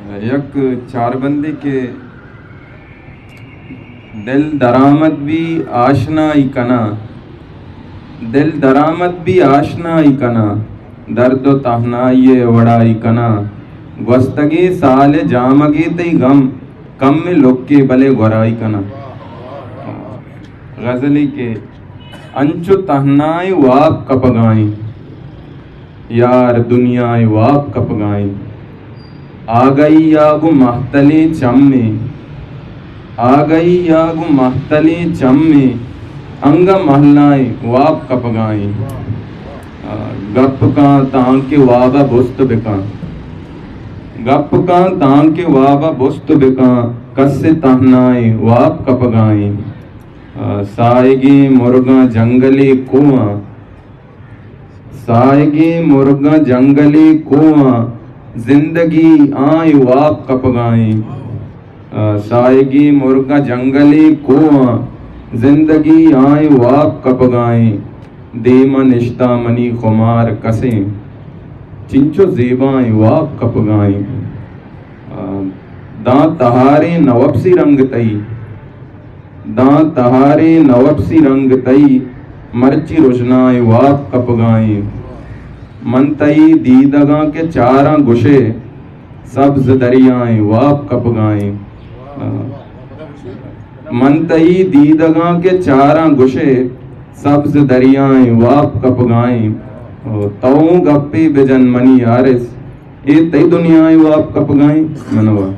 यक चार बंदे के दिल दरामद भी आशना ही कना, दिल दरामद भी आशना ही कना, दर्द तहना ये वड़ा ही कना, gwastagi साले जामगे तई गम कम में लोग के बले गोराई कना। गजली के अंचु तहनाई वाप कपगाई, यार दुनियाई वाप कपगाई, आ गई यागु महतले चम्मे, आ गई यागु महतले चम्मे, अंग महलाए वाप कपगाई, गप का तांके वाबा बुस्त बिका, गप का तांके वाबा बुस्त बिका, कस्से तहनाए वाप कपगाई, साएगी मुर्गा जंगली कुआं, साएगी मुर्गा जंगली कुआं, जिंदगी आए वाप कपगाई, साएगी मुर्गा जंगली कुआं, जिंदगी आए वाप कपगाई, देमा निश्ता मनी खुमार कसे, चिंचो जेबाएं वाप कपगाई, दांत तहारे नवबसी रंग तई, दांत तहारे नवबसी रंग तई, मर्ची रुजनाए वाप कपगाई, मनतई दीदगा के चारा गुशे, सब्ज दरियाएं वाप कपगाई, मनतई दीदगा के चारा गुशे, सब्ज दरियाएं वाप कपगाई, तऊ गप्पी बिजन मनी यारिस, ये तई दुनियाएं वाप कपगाई मनवा।